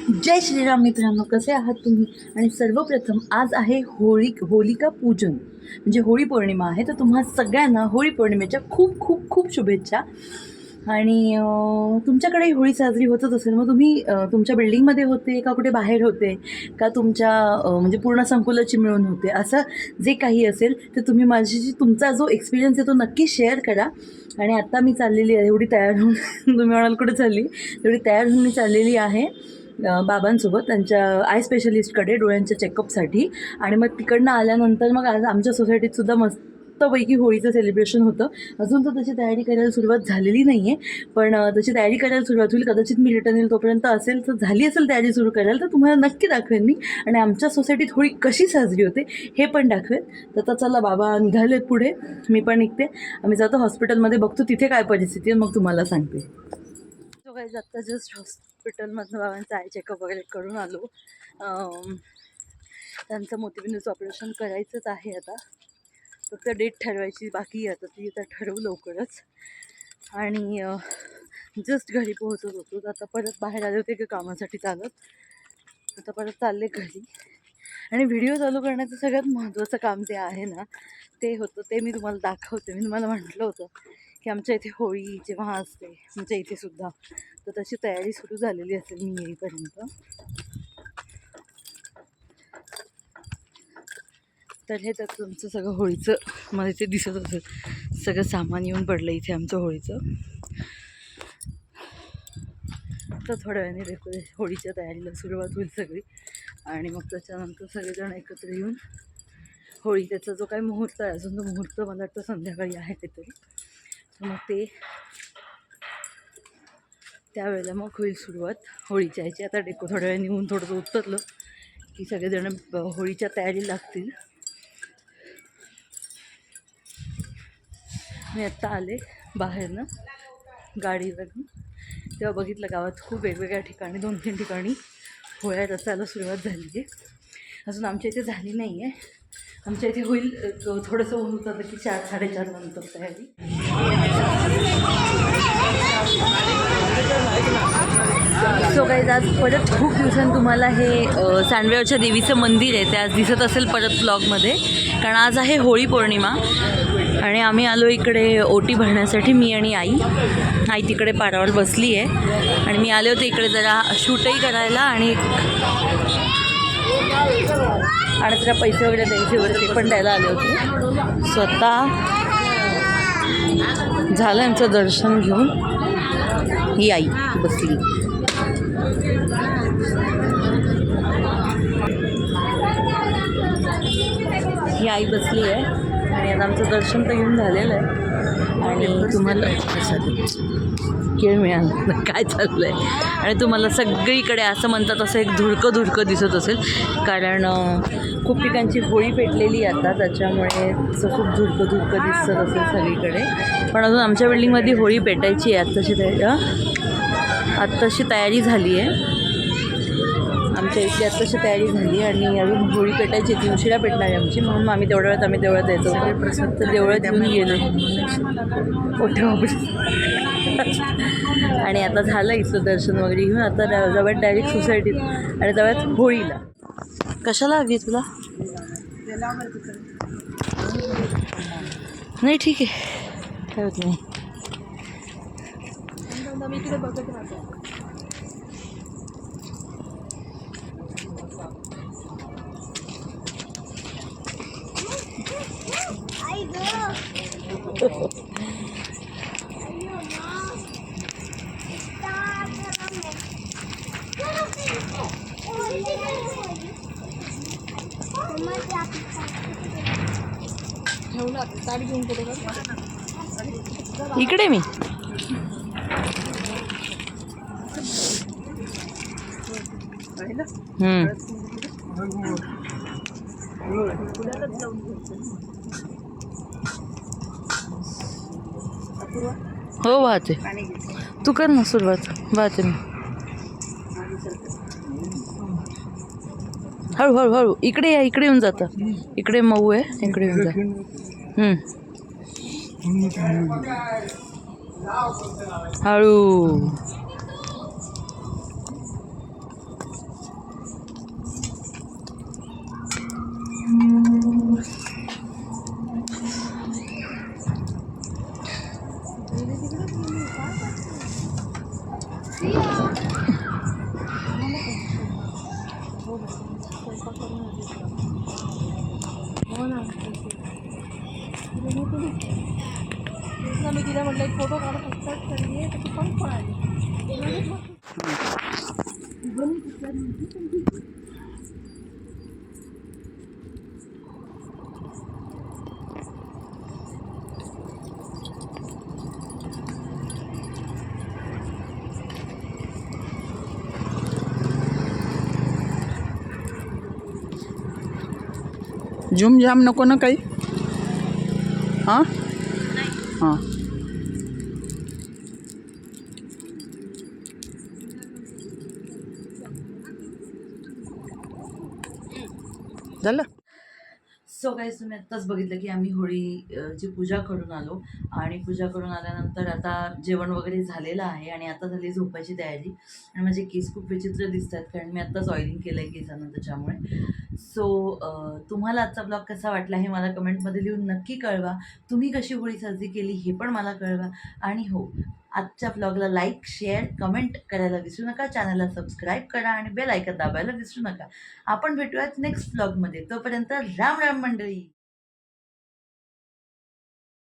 जय श्रीराम मित्रांनो, कसे आहात तुम्ही? आणि सर्वप्रथम आज आहे होलिका पूजन म्हणजे होळी पौर्णिमा आहे. तर तुम्हा सगळ्यांना होळी पौर्णिमेच्या खूप खूप खूप शुभेच्छा. आणि तुमच्याकडेही होळी साजरी होतच असेल. मग तुम्ही तुमच्या बिल्डिंगमध्ये होते का कुठे बाहेर होते का तुमच्या म्हणजे पूर्ण संकुलाची मिळून होते, असं जे काही असेल ते तुम्ही माझ्याशी तुमचा जो एक्सपिरियन्स आहे तो नक्की शेअर करा. आणि आत्ता मी चाललेली आहे एवढी तयार होऊन तुम्ही म्हणाल कुठे चालली, तेवढी तयार होऊन मी चाललेली आहे बाबांसोबत त्यांच्या आय स्पेशलिस्टकडे डोळ्यांच्या चेकअपसाठी. आणि मग तिकडनं आल्यानंतर मग आज आमच्या सोसायटीतसुद्धा मस्तपैकी होळीचं सेलिब्रेशन होतं. अजून तर तशी तयारी करायला सुरुवात झालेली नाही आहे, पण तशी तयारी करायला सुरुवात होईल. कदाचित मी रिटर्न येईल तोपर्यंत असेल, तर झाली असेल तयारी सुरू करायला तर तुम्हाला नक्की दाखवेन मी. आणि आमच्या सोसायटीत होळी कशी साजरी होते हे पण दाखवेन. तर आता चला, बाबा निघालेत पुढे, मी पण निघते. आम्ही जातो हॉस्पिटलमध्ये, बघतो तिथे काय परिस्थिती आहे, मग तुम्हाला सांगते. सो गाईज, आत्ता जस्ट हॉस्पिटलमधनं बाबांचं आय चेकअप वगैरे करून आलो. त्यांचं मोतीबिंदूचं ऑपरेशन करायचंच आहे. आता फक्त डेट ठरवायची बाकी आहे. आता ती आता ठरवू लवकरच. आणि जस्ट घरी पोहोचत होतो. आता परत बाहेर आले होते की कामासाठी चालत, आता परत चालले घरी. आणि व्हिडिओ चालू करण्याचं सगळ्यात महत्त्वाचं काम जे आहे ना, ते होतं ते मी तुम्हाला दाखवते. मी तुम्हाला म्हटलं होतं की आमच्या इथे होळी जेव्हा असते आमच्या इथेसुद्धा, तर तशी तयारी सुरू झालेली असेल मी येईपर्यंत. तर हे तर तुमचं सगळं होळीचं मला इथे दिसत असेल, सगळं सामान येऊन पडलं इथे आमचं होळीचं. तर थोड्या वेळाने होळीच्या तयारीला सुरुवात होईल सगळी. आणि मग त्याच्यानंतर सगळेजण एकत्र येऊन होळी, त्याचा जो काही मुहूर्त आहे, अजून तो मुहूर्त मला वाटतं संध्याकाळी आहे काहीतरी, तर मग ते त्यावेळेला मग होईल सुरुवात होळीच्या ह्याची. आता डेको थोड्या वेळ निघून थोडंसं उतरलं की सगळेजण होळीच्या तयारी लागतील. मी आत्ता आले बाहेरनं गाडीवरून, तेव्हा बघितलं गावात खूप वेगवेगळ्या ठिकाणी 2-3 ठिकाणी होळ्या रचायला सुरुवात झाली आहे. अजून आमच्या इथे झाली नाही आहे. आमच्या इथे होईल थोडंसं ऊन उतरलं की 4-4:30 नंतर तयारी. सो गाईज, आज परत खूप दिवसांनी तुम्हाला हे सांडव्यावरच्या देवीचं मंदिर आहे ते आज दिसत असेल परत ब्लॉगमध्ये, कारण आज आहे होळी पौर्णिमा. आणि आम्ही आलो इकडे ओटी भरण्यासाठी, मी आणि आई तिकडे पारावर बसली आहे. आणि मी आले होते इकडे जरा शूटही करायला आणि जरा पैसे वगैरे द्यायचे होते, ते पण द्यायला आले होते. स्वतः झालं आमचं दर्शन घेऊन. ही आई बसली. ही आई बसली आहे आणि आता आमचं दर्शन तर घेऊन झालेलं आहे. आणि तुम्हाला खेळ मिळाला काय चाललं आहे. आणि तुम्हाला सगळीकडे असं म्हणतात असं एक धुडकं दिसत असेल, कारण खूप ठिकाणची होळी पेटलेली आता, त्याच्यामुळे असं खूप धुडकं दिसत असेल सगळीकडे. पण अजून आमच्या बिल्डिंगमध्ये होळी पेटायची आहे. आत्ताशी तयारी झाली आहे आमच्या इथली, आत्ताशी तयारी झाली. आणि अजून होळी पेटायची, ती उशिरा पेटणार आहे आमची, म्हणून आम्ही देवळात यायचो. तर देवळात येऊन गेलो आणि आता झालं इथलं दर्शन वगैरे घेऊन. आता जाऊयात डायरेक्ट सोसायटीत आणि जाऊयात होळीला. कशाला हवी तुला? नाही ठीक आहे, काय होत नाही. इकडे मी हो वाहते. तू कर ना सुरुवात, वाहते मी. हळू इकडे या, इकडे येऊन जातं. इकडे मऊ आहे, इकडे येऊन जा. हळू म्हटलं एक फोटो काढून एक्सपर्ट करूया तर ती पण पळाली. झुम जाम नको ना काही. हां हां झालं. सो गाईज तुम्ही आत्ताच बघितलं की आम्ही ची पूजा करून आलो आणि पूजा करून आल्यानंतर आता जेवण वगैरे झालेलं आहे आणि आता झाली झोपायची तयारी. आणि माझे केस खूप विचित्र दिसत आहेत कारण मी आत्ताच ऑइलिंग केलं आहे केसांना त्याच्यामुळे. सो तुम्हाला आजचा ब्लॉग कसा वाटला हे मला कमेंटमध्ये लिहून नक्की कळवा. तुम्ही कशी होळी साजरी केली हे पण मला कळवा. आणि हो, आजच्या ब्लॉगला लाईक शेअर कमेंट करायला विसरू नका. चॅनलला सबस्क्राईब करा आणि बेल आयकॉन दाबायला विसरू नका. आपण भेटूयात नेक्स्ट ब्लॉगमध्ये. तोपर्यंत राम राम मंडळी.